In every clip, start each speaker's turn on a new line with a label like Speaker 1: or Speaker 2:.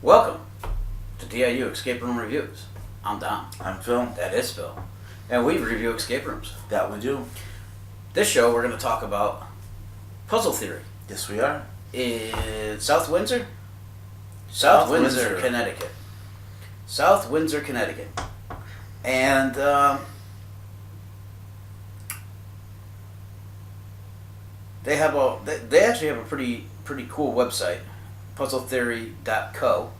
Speaker 1: Welcome to DIU Escape Room Reviews. I'm Don.
Speaker 2: I'm Phil.
Speaker 1: That is Phil. And we review escape rooms.
Speaker 2: That we do.
Speaker 1: This show we're going to talk about Puzzle Theory.
Speaker 2: Yes, we are.
Speaker 1: In South Windsor? South Windsor, Connecticut. South Windsor, Connecticut. And they actually have a pretty cool website, puzzletheory.co.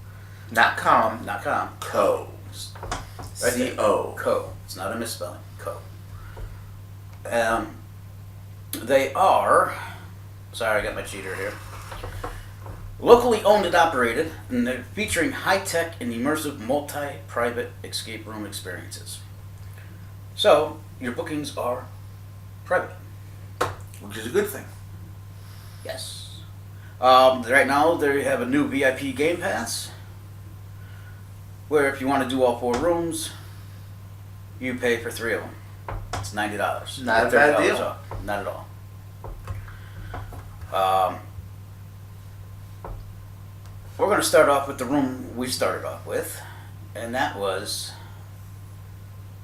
Speaker 2: Not com.
Speaker 1: Not com.
Speaker 2: Co.
Speaker 1: Right there.
Speaker 2: C-O.
Speaker 1: Co. It's not a misspelling. Co. They are, sorry I got my cheater here, locally owned and operated, and they're featuring high-tech and immersive multi-private escape room experiences. So, your bookings are private.
Speaker 2: Which is a good thing.
Speaker 1: Yes. Right now, they have a new VIP Game Pass, where if you want to do all 4 rooms, you pay for 3 of them. It's $90.
Speaker 2: Not a bad deal.
Speaker 1: Off. Not at all. We're going to start off with the room we started off with, and that was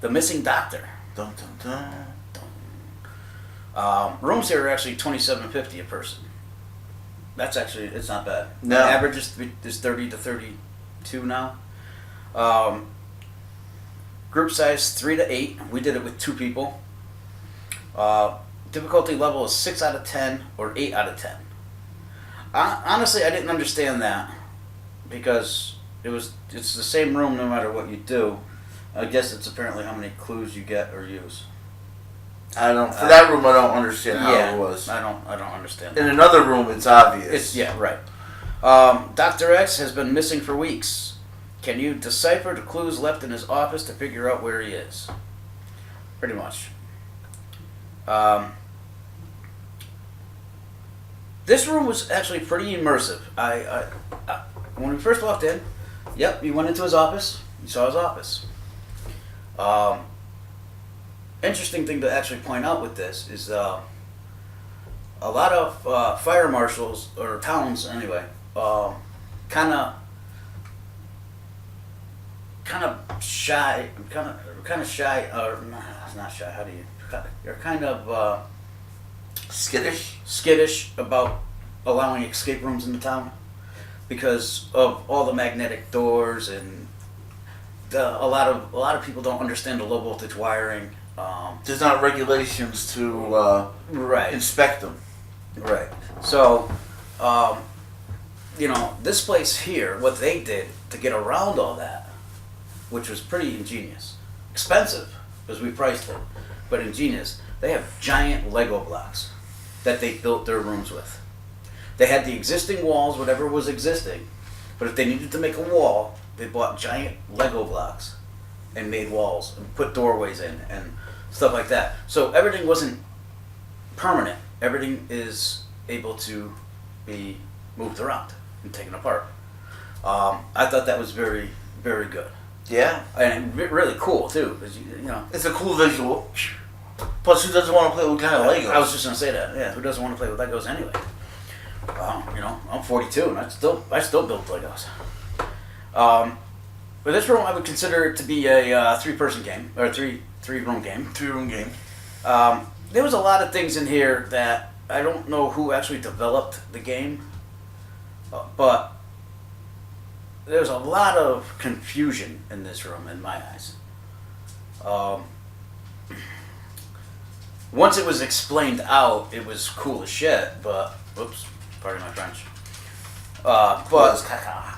Speaker 1: The Missing Doctor.
Speaker 2: Dun, dun,
Speaker 1: dun. Rooms here are actually $27.50 a person. That's actually, it's not bad.
Speaker 2: No.
Speaker 1: The average is 30 to 32 now. Group size 3 to 8. We did it with 2 people. Difficulty level is 6 out of 10 or 8 out of 10. Honestly, I didn't understand that because it's the same room no matter what you do. I guess it's apparently how many clues you get or use.
Speaker 2: For that room I don't understand how it was.
Speaker 1: I don't understand.
Speaker 2: In another room it's obvious.
Speaker 1: Right. Dr. X has been missing for weeks. Can you decipher the clues left in his office to figure out where he is? Pretty much. This room was actually pretty immersive. I when we first walked in, you went into his office. You saw his office. Interesting thing to actually point out with this is a lot of fire marshals, or towns anyway, kind of shy, or not shy. How do you? You're kind of skittish about allowing escape rooms in the town because of all the magnetic doors, and a lot of people don't understand the low voltage wiring.
Speaker 2: There's not regulations to inspect them.
Speaker 1: Right. So, this place here, what they did to get around all that, which was pretty ingenious, expensive because we priced it, but ingenious. They have giant Lego blocks that they built their rooms with. They had the existing walls, whatever was existing, but if they needed to make a wall, they bought giant Lego blocks and made walls and put doorways in and stuff like that. So everything wasn't permanent. Everything is able to be moved around and taken apart. I thought that was very, very good.
Speaker 2: Yeah.
Speaker 1: And really cool too, because
Speaker 2: it's a cool visual. Plus, who doesn't want to play with kind of Legos?
Speaker 1: I was just going to say that. Yeah, who doesn't want to play with Legos anyway? I'm 42 and I still build Legos. But this room, I would consider it to be a 3-person game, or a three-room game.
Speaker 2: 3-room game.
Speaker 1: There was a lot of things in here that I don't know who actually developed the game, but there's a lot of confusion in this room in my eyes. Once it was explained out, it was cool as shit, but, whoops, pardon my French. But, caca.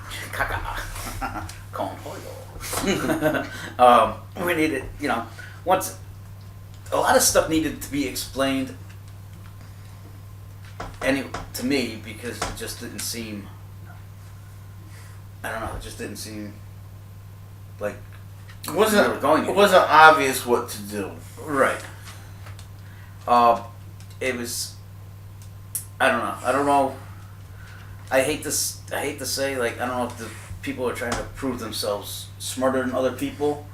Speaker 1: We needed, once, a lot of stuff needed to be explained to me, because it just didn't seem, it just didn't seem like
Speaker 2: it wasn't obvious what to do.
Speaker 1: Right. It was, I don't know. I hate to say, I don't know if the people are trying to prove themselves smarter than other people,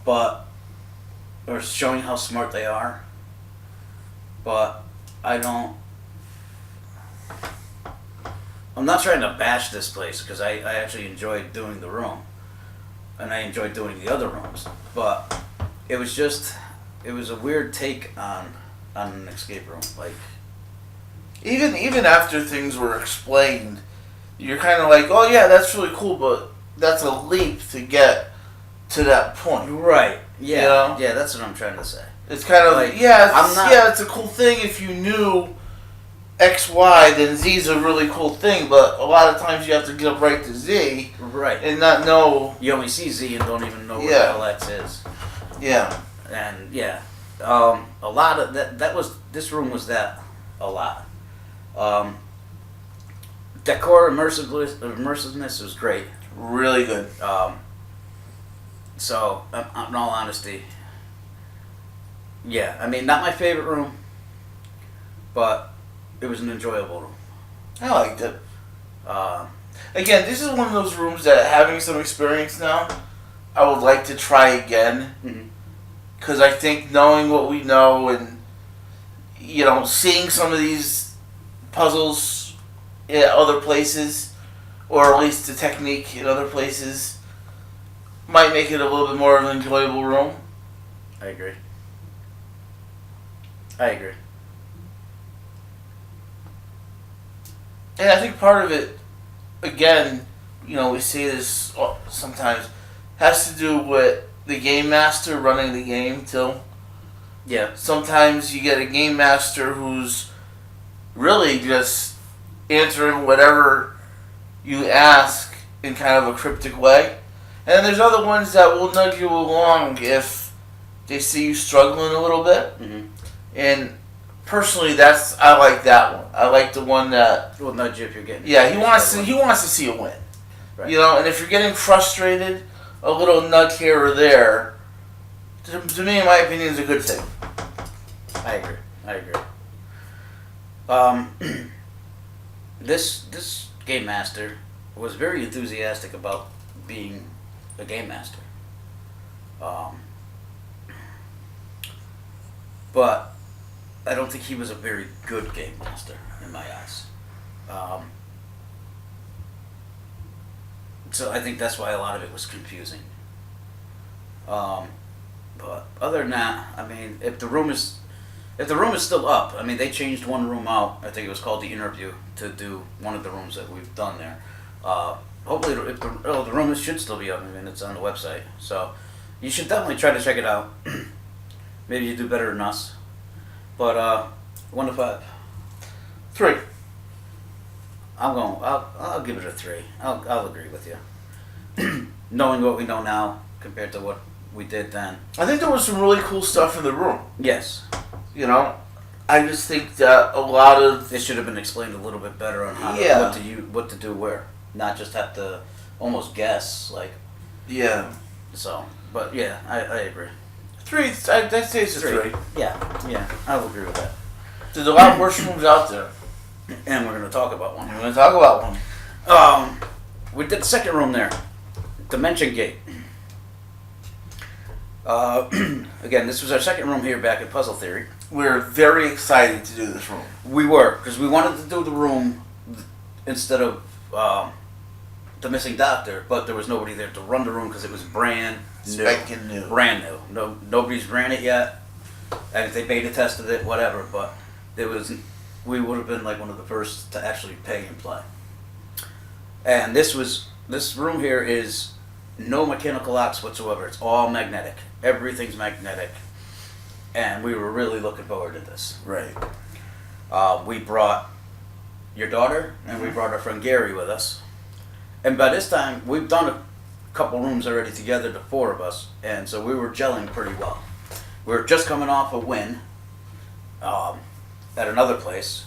Speaker 1: or showing how smart they are. But I don't, I'm not trying to bash this place because I actually enjoyed doing the room, and I enjoyed doing the other rooms. But it was a weird take on an escape room. Like
Speaker 2: even after things were explained, you're kind of like, oh yeah, that's really cool, but that's a leap to get to that point.
Speaker 1: right, yeah,
Speaker 2: You know?
Speaker 1: yeah. That's what I'm trying to say.
Speaker 2: It's kind of
Speaker 1: Like,
Speaker 2: it's a cool thing if you knew X, Y, then Z's a really cool thing, but a lot of times you have to get up right to Z
Speaker 1: Right.
Speaker 2: and not know.
Speaker 1: You only see Z and don't even know where
Speaker 2: Yeah.
Speaker 1: the hell X is.
Speaker 2: Yeah.
Speaker 1: And yeah, a lot of this room was that a lot. Decor immersiveness was great.
Speaker 2: Really good.
Speaker 1: So in all honesty, yeah, I mean, not my favorite room, but it was an enjoyable room.
Speaker 2: I liked it. Again, this is one of those rooms that, having some experience now, I would like to try again.
Speaker 1: Mhm.
Speaker 2: Because I think knowing what we know and, seeing some of these puzzles in other places, or at least the technique in other places, might make it a little bit more of an enjoyable room.
Speaker 1: I agree.
Speaker 2: And I think part of it, again, we see this sometimes, has to do with the game master running the game too.
Speaker 1: Yeah.
Speaker 2: Sometimes you get a game master who's really just answering whatever you ask in kind of a cryptic way. And then there's other ones that will nudge you along if they see you struggling a little bit.
Speaker 1: Mm-hmm.
Speaker 2: And personally, I like that one. I like the one that
Speaker 1: Will nudge you if you're getting.
Speaker 2: he wants to see a win.
Speaker 1: Right.
Speaker 2: And if you're getting frustrated, a little nudge here or there, to me, in my opinion, is a good thing.
Speaker 1: I agree. This game master was very enthusiastic about being a game master. But I don't think he was a very good game master in my eyes. So I think that's why a lot of it was confusing. But other than that, I mean, if the room is still up, I mean, they changed one room out. I think it was called the interview to do one of the rooms that we've done there. Hopefully, if the room should still be up. I mean, it's on the website, so you should definitely try to check it out. Maybe you do better than us, but 1 to 5.
Speaker 2: 3.
Speaker 1: I'll give it a 3. I'll agree with you. Knowing what we know now compared to what we did then.
Speaker 2: I think there was some really cool stuff in the room.
Speaker 1: Yes.
Speaker 2: I just think that a lot of
Speaker 1: It should have been explained a little bit better on how what to do where, not just have to almost guess So, but yeah, I agree.
Speaker 2: 3. I'd say it's a 3.
Speaker 1: Yeah, I will agree with that.
Speaker 2: There's a lot worse rooms out there.
Speaker 1: And we're gonna talk about one.
Speaker 2: We're going to talk about one.
Speaker 1: We did the second room there, Dimension Gate. Again, this was our second room here back at Puzzle Theory.
Speaker 2: We're very excited to do this room.
Speaker 1: We were, because we wanted to do the room instead of the missing doctor, but there was nobody there to run the room because it was brand new.
Speaker 2: Spanking new.
Speaker 1: Brand new. Nobody's ran it yet. And if they beta tested it, whatever, but we would have been like one of the first to actually pay and play. And this room here is no mechanical locks whatsoever. It's all magnetic. Everything's magnetic. And we were really looking forward to this.
Speaker 2: Right.
Speaker 1: We brought your daughter and we brought our friend Gary with us. And by this time, we've done a couple rooms already together, the 4 of us, and so we were gelling pretty well. We were just coming off a win at another place.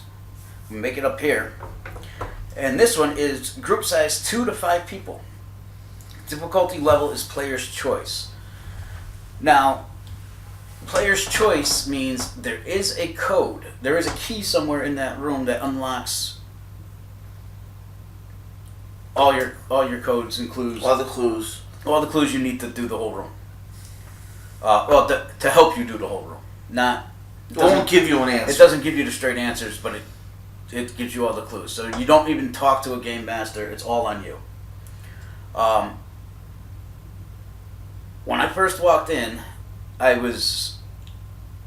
Speaker 1: We make it up here. And this one is group size 2 to 5 people. Difficulty level is player's choice. Now, player's choice means there is a code. There is a key somewhere in that room that unlocks all your codes, includes
Speaker 2: All the clues.
Speaker 1: all the clues you need to do the whole room. To help you do the whole room. Not
Speaker 2: It won't give you an answer.
Speaker 1: It doesn't give you the straight answers, but it gives you all the clues. So you don't even talk to a game master. It's all on you. When I first walked in, I was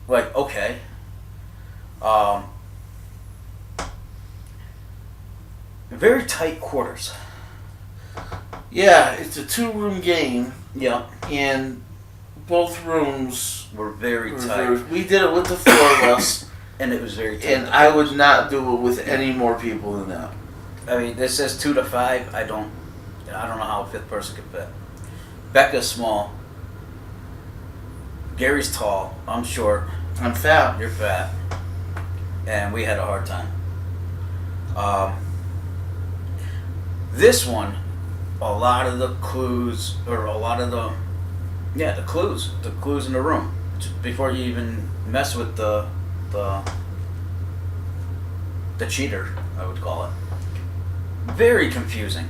Speaker 1: like, okay. Very tight quarters.
Speaker 2: Yeah, it's a 2-room game.
Speaker 1: Yeah.
Speaker 2: And both rooms
Speaker 1: were very tight.
Speaker 2: We did it with the 4 of us.
Speaker 1: And it was very tight.
Speaker 2: And I would not do it with any more people than that.
Speaker 1: I mean, this says 2 to 5. I don't know how a 5th person could fit. Becca's small. Gary's tall. I'm short.
Speaker 2: I'm fat.
Speaker 1: You're fat. And we had a hard time. This one, a lot of the clues, or a lot of the clues in the room, just before you even mess with the cheater, I would call it. Very confusing.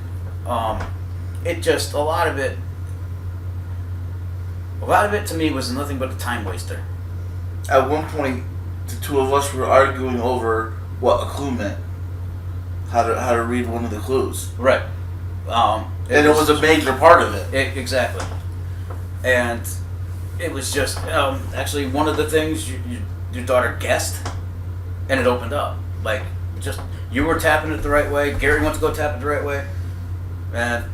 Speaker 1: It just, a lot of it to me was nothing but a time waster.
Speaker 2: At one point, the 2 of us were arguing over what a clue meant. How to read one of the clues.
Speaker 1: Right.
Speaker 2: And it was a major part of it.
Speaker 1: Exactly. And it was just, actually one of the things your daughter guessed, and it opened up. Like, just, you were tapping it the right way, Gary went to go tap it the right way, and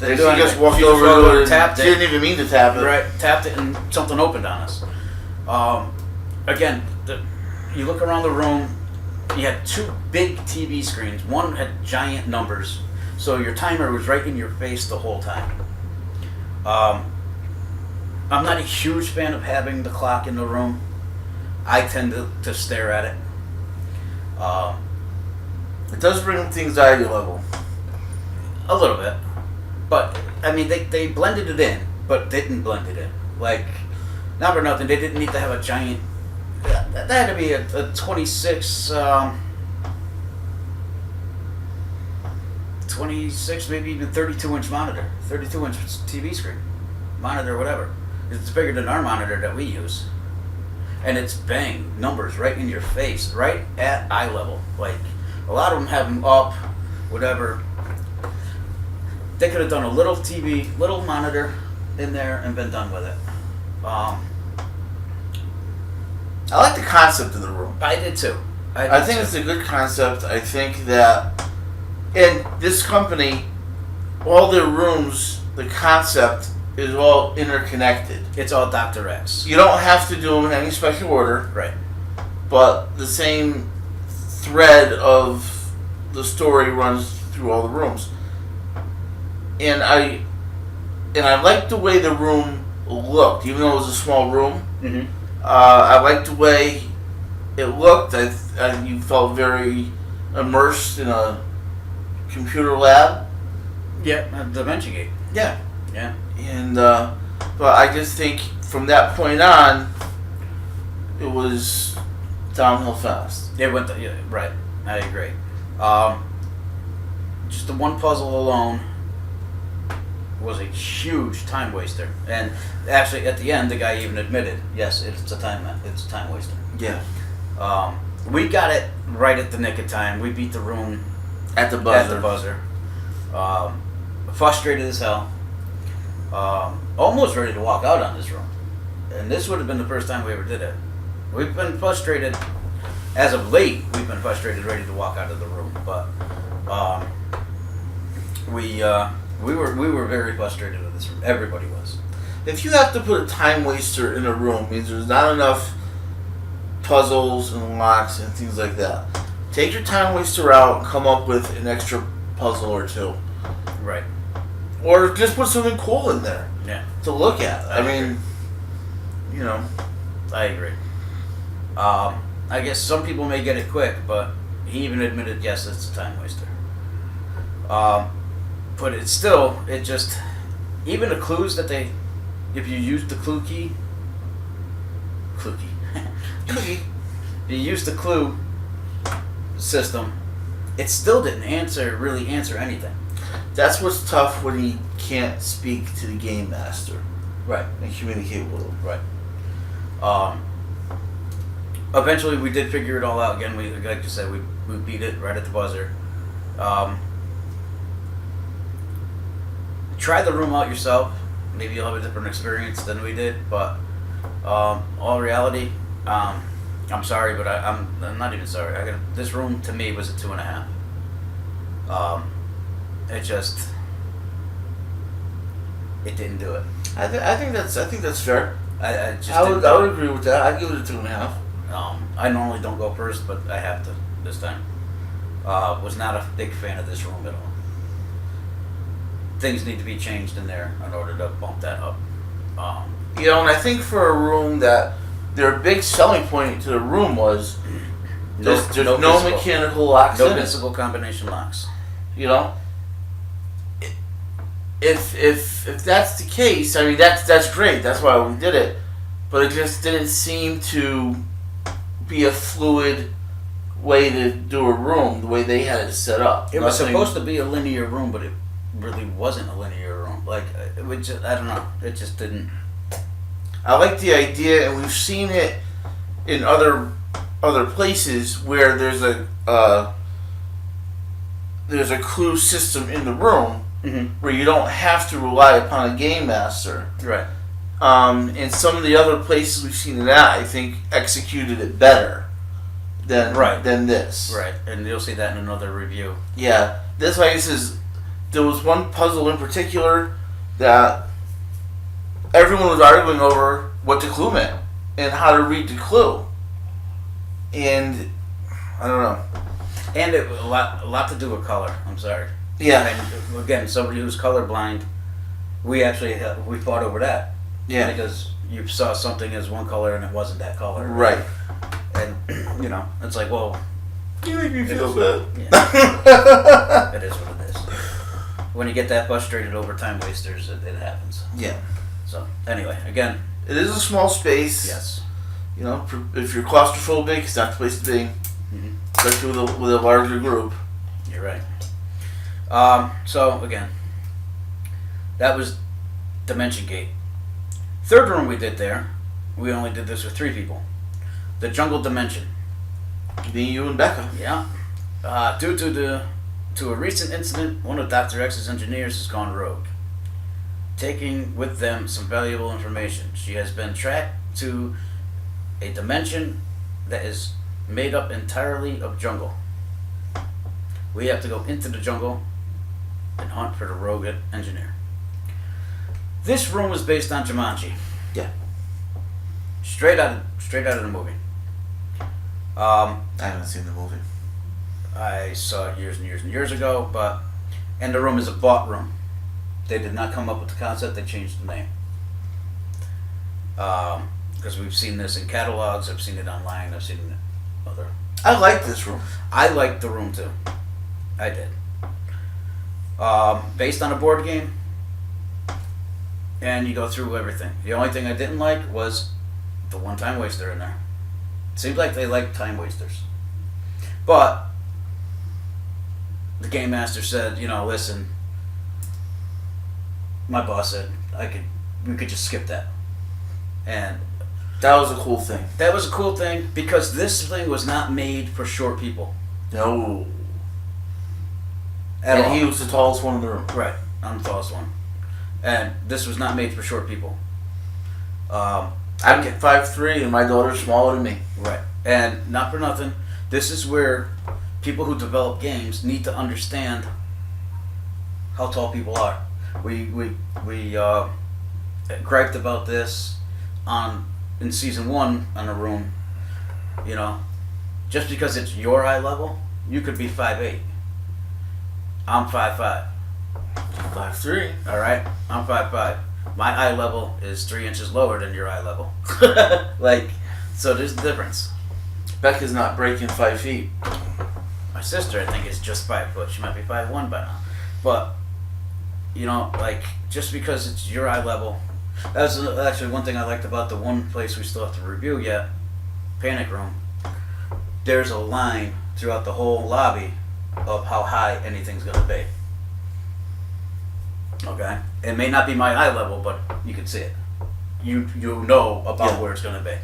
Speaker 2: she just walked over to it and didn't even mean to tap it.
Speaker 1: Right, tapped it and something opened on us. Again, you look around the room, you had 2 big TV screens. One had giant numbers, so your timer was right in your face the whole time. I'm not a huge fan of having the clock in the room. I tend to stare at it.
Speaker 2: It does bring up the anxiety level.
Speaker 1: A little bit. But, I mean, they blended it in, but didn't blend it in. Like, not for nothing, they didn't need to have a giant... That had to be a 26, 26, maybe even 32-inch monitor. 32-inch TV screen. Monitor, whatever. It's bigger than our monitor that we use. And it's bang, numbers right in your face, right at eye level. Like, a lot of them have them up, whatever. They could have done a little TV, little monitor in there and been done with it.
Speaker 2: I like the concept of the room.
Speaker 1: I did too.
Speaker 2: I think it's a good concept. I think that in this company, all their rooms, the concept is all interconnected.
Speaker 1: It's all Dr. X.
Speaker 2: You don't have to do them in any special order.
Speaker 1: Right.
Speaker 2: But the same thread of the story runs through all the rooms. And I liked the way the room looked, even though it was a small room.
Speaker 1: Mm-hmm.
Speaker 2: I liked the way it looked. You felt very immersed in a computer lab.
Speaker 1: Yeah, Dementia Gate.
Speaker 2: Yeah.
Speaker 1: Yeah.
Speaker 2: And but I just think from that point on, it was downhill fast.
Speaker 1: It went. Yeah, right. I agree. Just the one puzzle alone was a huge time waster, and actually at the end the guy even admitted, yes, it's a time waster.
Speaker 2: Yeah.
Speaker 1: We got it right at the nick of time. We beat the room
Speaker 2: at the buzzer.
Speaker 1: Frustrated as hell. Almost ready to walk out on this room, and this would have been the first time we ever did it. We've been frustrated as of late. We've been frustrated, ready to walk out of the room, but we were very frustrated with this room. Everybody was.
Speaker 2: If you have to put a time waster in a room, it means there's not enough puzzles and locks and things like that. Take your time waster out and come up with an extra puzzle or 2.
Speaker 1: Right.
Speaker 2: Or just put something cool in there.
Speaker 1: Yeah.
Speaker 2: To look at. I mean, you know.
Speaker 1: I agree. I guess some people may get it quick, but he even admitted, yes, it's a time waster. But it's still, it just, even the clues that if you use the clue key, if you use the clue system, it still didn't really answer anything.
Speaker 2: That's what's tough when you can't speak to the game master.
Speaker 1: Right.
Speaker 2: And communicate with him.
Speaker 1: Right. eventually we did figure it all out. Again, we like you said, we beat it right at the buzzer. Try the room out yourself. Maybe you'll have a different experience than we did, but all reality, I'm sorry, but I'm not even sorry. This room to me was a 2.5. It didn't do it.
Speaker 2: I think that's fair.
Speaker 1: I just
Speaker 2: I
Speaker 1: didn't
Speaker 2: would agree with that. I'd give it a 2.5.
Speaker 1: I normally don't go first, but I have to this time. Was not a big fan of this room at all. Things need to be changed in there in order to bump that up.
Speaker 2: And I think for a room that their big selling point to the room was there's no mechanical locks
Speaker 1: no
Speaker 2: in it.
Speaker 1: physical combination locks.
Speaker 2: If that's the case, I mean that's great. That's why we did it, but it just didn't seem to be a fluid way to do a room the way they had it set up.
Speaker 1: It was supposed to be a linear room, but it really wasn't a linear room. Like I don't know. It just didn't.
Speaker 2: I like the idea, and we've seen it in other places where there's a clue system in the room.
Speaker 1: Mm-hmm.
Speaker 2: Where you don't have to rely upon a game master.
Speaker 1: Right.
Speaker 2: And some of the other places we've seen it at, I think, executed it better than this.
Speaker 1: Right, and you'll see that in another review.
Speaker 2: Yeah. This way, there was one puzzle in particular that everyone was arguing over what the clue meant and how to read the clue. And I don't know.
Speaker 1: And it a lot to do with color. I'm sorry.
Speaker 2: Yeah.
Speaker 1: And again, somebody who's colorblind, we fought over that.
Speaker 2: Yeah.
Speaker 1: Because you saw something as one color and it wasn't that color.
Speaker 2: Right.
Speaker 1: And it's like, well,
Speaker 2: You make me feel bad.
Speaker 1: Yeah. It is what it is. When you get that frustrated over time wasters, it happens.
Speaker 2: Yeah.
Speaker 1: So anyway, again,
Speaker 2: it is a small space.
Speaker 1: Yes.
Speaker 2: If you're claustrophobic, it's not the place to be.
Speaker 1: Mm-hmm.
Speaker 2: Especially with a larger group.
Speaker 1: You're right. So again, that was Dimension Gate. Third room we did there, we only did this with 3 people. The Jungle Dimension.
Speaker 2: Being you and Becca.
Speaker 1: Yeah. Due to a recent incident, one of Dr. X's engineers has gone rogue, taking with them some valuable information. She has been tracked to a dimension that is made up entirely of jungle. We have to go into the jungle and hunt for the rogue engineer. This room was based on Jumanji.
Speaker 2: Yeah.
Speaker 1: Straight out of the movie.
Speaker 2: I haven't seen the movie.
Speaker 1: I saw it years and years and years ago, and the room is a bought room. They did not come up with the concept, they changed the name. Because we've seen this in catalogs, I've seen it online, I've seen it other.
Speaker 2: I like this room.
Speaker 1: I liked the room too. I did. Based on a board game, and you go through everything. The only thing I didn't like was the one time waster in there. It seems like they like time wasters. But the game master said, listen, my boss said we could just skip that. And
Speaker 2: that was a cool thing.
Speaker 1: That was a cool thing because this thing was not made for short people.
Speaker 2: No.
Speaker 1: At all.
Speaker 2: He was the tallest one in the room.
Speaker 1: Right, I'm the tallest one. And this was not made for short people.
Speaker 2: I'm 5'3" and my daughter's smaller than me.
Speaker 1: Right. And not for nothing, this is where people who develop games need to understand how tall people are. We griped about this in season 1 on a room. Just because it's your eye level, you could be 5'8". I'm 5'5".
Speaker 2: 5'3".
Speaker 1: All right, I'm 5'5". My eye level is 3 inches lower than your eye level. So there's a difference.
Speaker 2: Becca's not breaking 5 feet.
Speaker 1: My sister, I think, is just 5 foot. She might be 5'1" by now. But, just because it's your eye level. That's actually one thing I liked about the one place we still have to review yet, Panic Room. There's a line throughout the whole lobby of how high anything's going to be. Okay? It may not be my eye level, but you can see it. You know about where it's going to be.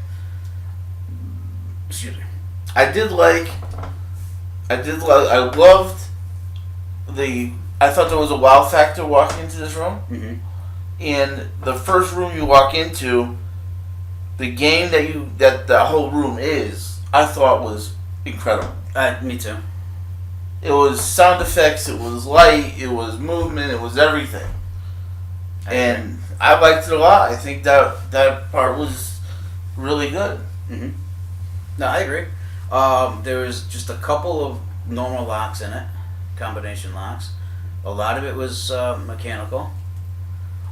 Speaker 1: Excuse me.
Speaker 2: I loved I thought there was a wow factor walking into this room.
Speaker 1: Mm-hmm.
Speaker 2: And the first room you walk into, the game that the whole room is, I thought was incredible.
Speaker 1: Me too.
Speaker 2: It was sound effects, it was light, it was movement, it was everything. And I liked it a lot. I think that part was really good.
Speaker 1: Mm-hmm. No, I agree. There was just a couple of normal locks in it, combination locks. A lot of it was mechanical.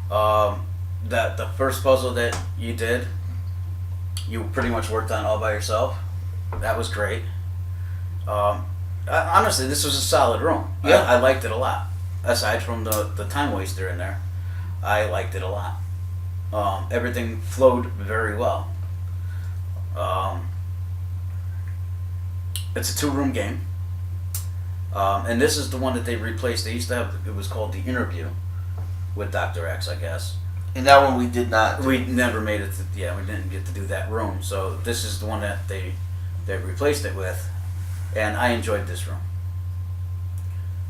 Speaker 1: That the first puzzle that you did, you pretty much worked on all by yourself. That was great. Honestly, this was a solid room.
Speaker 2: Yeah.
Speaker 1: I liked it a lot. Aside from the time waster in there, I liked it a lot. Everything flowed very well. It's a 2-room game. And this is the one that they replaced. They used to have, it was called The Interview with Dr. X, I guess.
Speaker 2: And that one we did not.
Speaker 1: We never made it to, we didn't get to do that room. So this is the one that they replaced it with. And I enjoyed this room.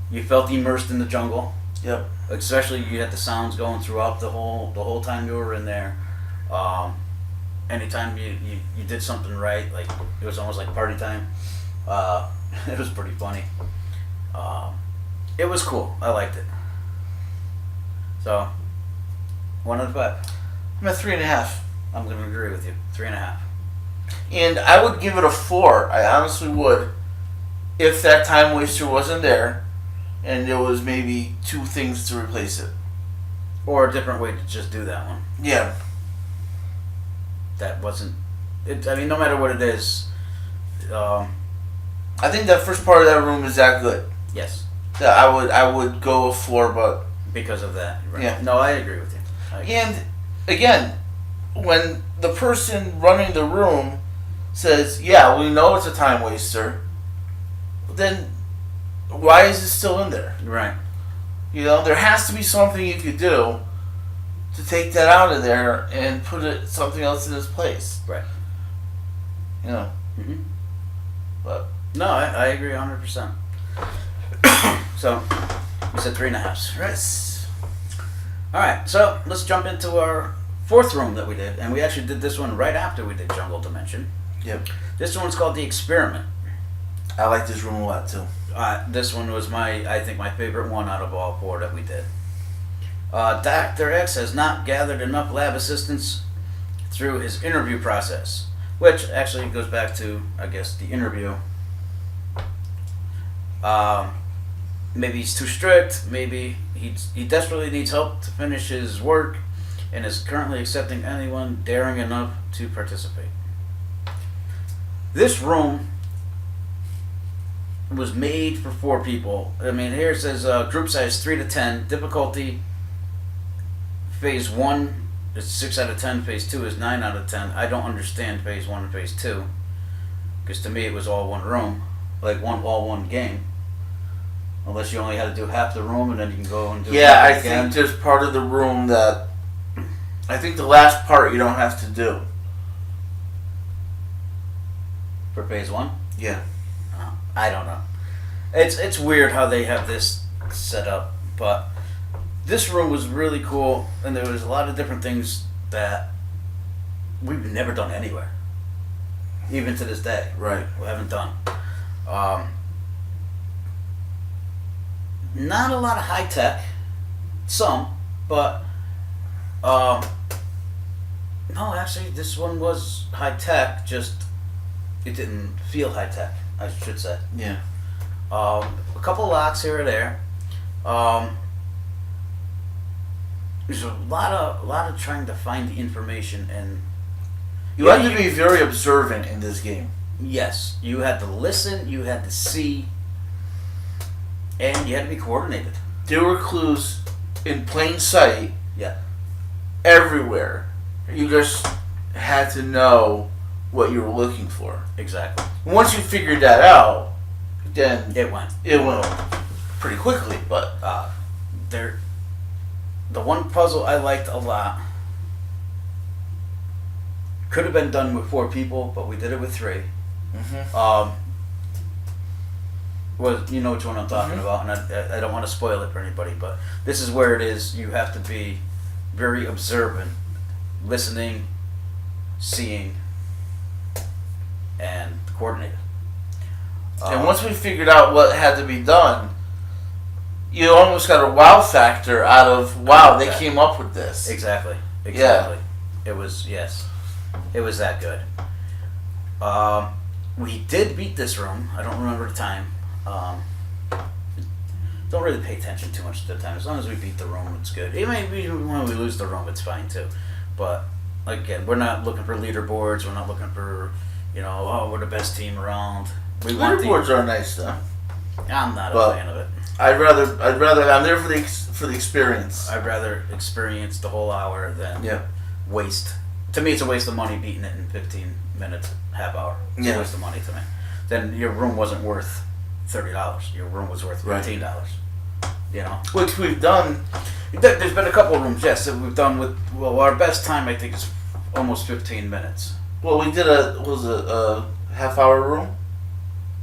Speaker 1: You felt immersed in the jungle.
Speaker 2: Yep.
Speaker 1: Especially you had the sounds going throughout the whole time you were in there. Anytime you did something right, like it was almost like party time. It was pretty funny. It was cool. I liked it. So 1 out of 5.
Speaker 2: I'm at 3.5.
Speaker 1: I'm gonna agree with you. 3.5.
Speaker 2: And I would give it a 4. I honestly would, if that time waster wasn't there, and there was maybe 2 things to replace it.
Speaker 1: Or a different way to just do that one.
Speaker 2: Yeah.
Speaker 1: That wasn't. I mean, no matter what it is.
Speaker 2: I think that first part of that room is that good.
Speaker 1: Yes.
Speaker 2: That I would go a 4, but
Speaker 1: Because of that. Right.
Speaker 2: Yeah.
Speaker 1: No, I agree with you.
Speaker 2: and again, when the person running the room says, "Yeah, we know it's a time waster," then why is it still in there?
Speaker 1: Right.
Speaker 2: You know, there has to be something you could do to take that out of there and put something else in its place.
Speaker 1: Right.
Speaker 2: You know.
Speaker 1: Mm-hmm.
Speaker 2: But
Speaker 1: No, I agree 100%. So, you said 3.5s, right?
Speaker 2: yes.
Speaker 1: Alright, so let's jump into our 4th room that we did. And we actually did this one right after we did Jungle Dimension.
Speaker 2: Yep.
Speaker 1: This one's called The Experiment.
Speaker 2: I like this room a lot too.
Speaker 1: This one was I think my favorite one out of all 4 that we did. Dr. X has not gathered enough lab assistants through his interview process, which actually goes back to, I guess, the interview. Maybe he's too strict, maybe he desperately needs help to finish his work and is currently accepting anyone daring enough to participate. This room was made for 4 people. I mean, here it says group size 3 to 10, difficulty phase 1 is 6 out of 10, phase 2 is 9 out of 10. I don't understand phase 1 and phase 2, because to me it was all one room, like one game. Unless you only had to do half the room and then you can go and do
Speaker 2: Yeah,
Speaker 1: half
Speaker 2: I
Speaker 1: again.
Speaker 2: think there's part of the room that I think the last part you don't have to do.
Speaker 1: For phase 1?
Speaker 2: Yeah.
Speaker 1: I don't know. It's weird how they have this set up, but this room was really cool, and there was a lot of different things that we've never done anywhere, even to this day.
Speaker 2: Right.
Speaker 1: We haven't done. Not a lot of high tech, some, but no, actually, this one was high tech. Just it didn't feel high tech, I should say.
Speaker 2: Yeah.
Speaker 1: A couple locks here or there. There's a lot of trying to find the information, and
Speaker 2: You had to be very observant in this game.
Speaker 1: yes, you had to listen, you had to see, and you had to be coordinated.
Speaker 2: There were clues in plain sight
Speaker 1: Yeah,
Speaker 2: everywhere. You just had to know what you were looking for.
Speaker 1: exactly.
Speaker 2: Once you figured that out, then
Speaker 1: It went.
Speaker 2: it went pretty quickly. But
Speaker 1: The one puzzle I liked a lot could have been done with 4 people, but we did it with 3.
Speaker 2: Mm-hmm.
Speaker 1: Was you know which one I'm talking about, and I don't want to spoil it for anybody, but this is where it is. You have to be very observant, listening, seeing, and coordinated.
Speaker 2: And once we figured out what had to be done, you almost got a wow factor out of, wow, they came up with this.
Speaker 1: Exactly.
Speaker 2: Yeah.
Speaker 1: It was, yes. It was that good. We did beat this room. I don't remember the time. Don't really pay attention too much to the time. As long as we beat the room, it's good. Even when we lose the room, it's fine too. But again, we're not looking for leaderboards. We're not looking for, we're the best team around.
Speaker 2: Leaderboards are nice though.
Speaker 1: I'm not a fan of it.
Speaker 2: I'd rather. I'm there for the experience.
Speaker 1: I'd rather experience the whole hour than waste. To me, it's a waste of money beating it in 15 minutes, half hour. It's a waste of money to me. Then your room wasn't worth $30. Your room was worth $15.
Speaker 2: Which we've done.
Speaker 1: There's been a couple of rooms, yes, that we've done with. Well, our best time I think is almost 15 minutes.
Speaker 2: Well, we did a half-hour room.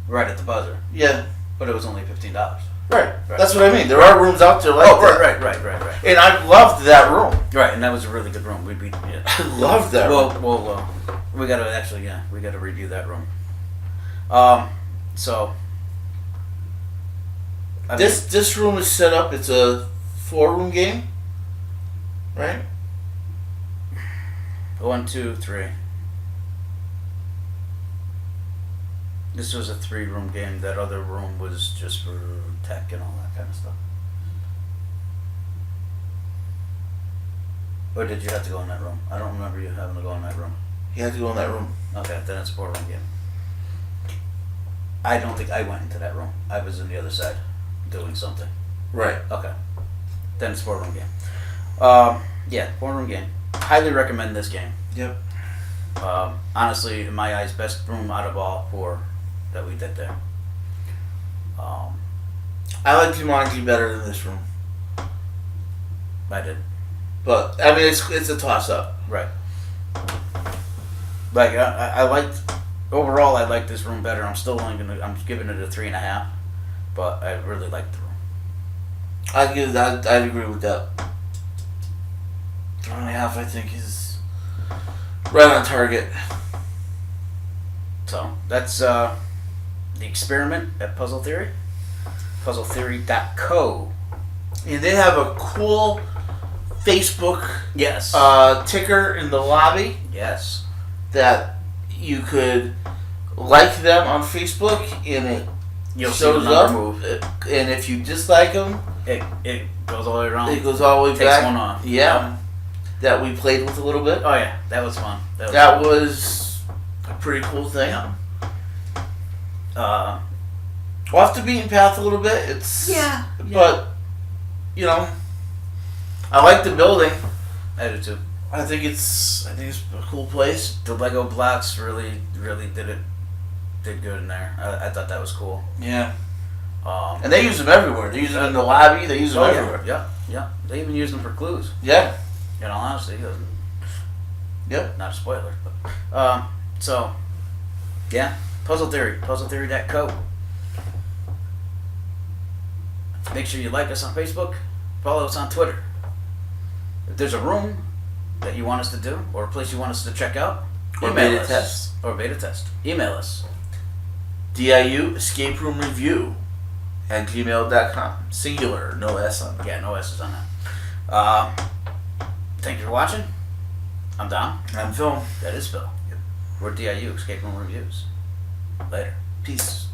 Speaker 1: Right at the buzzer.
Speaker 2: Yeah.
Speaker 1: But it was only $15.
Speaker 2: Right. That's what I mean. There are rooms out there like that.
Speaker 1: Right.
Speaker 2: And I loved that room.
Speaker 1: Right, and that was a really good room.
Speaker 2: I loved that room.
Speaker 1: Well, we got to we got to review that room. So.
Speaker 2: This room is set up. It's a 4-room game, right?
Speaker 1: 1, 2, 3. This was a 3-room game. That other room was just for tech and all that kind of stuff. Or did you have to go in that room? I don't remember you having to go in that room.
Speaker 2: You had to go in that room.
Speaker 1: Okay, then it's a 4-room game. I don't think I went into that room. I was on the other side doing something.
Speaker 2: Right.
Speaker 1: Okay. Then it's a 4-room game. 4-room game. Highly recommend this game.
Speaker 2: Yep.
Speaker 1: Honestly, in my eyes, best room out of all 4 that we did there.
Speaker 2: I like Jumanji better than this room.
Speaker 1: I did.
Speaker 2: But I mean, it's a toss up.
Speaker 1: Right. Like I liked overall. I like this room better. I'm I'm giving it a 3.5, but I really liked the room.
Speaker 2: I'd agree with that. 3.5, I think, is right on target.
Speaker 1: So that's the experiment at Puzzle Theory. PuzzleTheory.co.
Speaker 2: And they have a cool Facebook ticker in the lobby.
Speaker 1: Yes.
Speaker 2: That you could like them on Facebook and
Speaker 1: You'll
Speaker 2: shows
Speaker 1: see the
Speaker 2: up.
Speaker 1: move.
Speaker 2: And if you dislike them,
Speaker 1: it goes all the way around.
Speaker 2: It goes all the way
Speaker 1: Takes
Speaker 2: back.
Speaker 1: one off.
Speaker 2: Yeah. That we played with a little bit.
Speaker 1: Oh yeah, that was fun.
Speaker 2: That was a pretty cool thing.
Speaker 1: Yeah.
Speaker 2: Off the beaten path a little bit. But I like the building.
Speaker 1: I do too.
Speaker 2: I think it's a cool place.
Speaker 1: The Lego blocks really did good in there. I thought that was cool.
Speaker 2: Yeah. And they use them everywhere. They use them in the lobby. They use them everywhere.
Speaker 1: Yeah. They even use them for clues.
Speaker 2: Yeah.
Speaker 1: In all honesty,
Speaker 2: Yep.
Speaker 1: not a spoiler, but so yeah, Puzzle Theory, PuzzleTheory.co. Make sure you like us on Facebook, follow us on Twitter. If there's a room that you want us to do, or a place you want us to check out,
Speaker 2: Or
Speaker 1: email
Speaker 2: beta
Speaker 1: us.
Speaker 2: test.
Speaker 1: Or beta test. Email us.
Speaker 2: DIU Escape Room Review at gmail.com. Singular, no S on it.
Speaker 1: Yeah, no S's on that. Thank you for watching. I'm Dom.
Speaker 2: I'm Phil.
Speaker 1: That is Phil.
Speaker 2: Yep.
Speaker 1: We're DIU Escape Room Reviews. Later.
Speaker 2: Peace.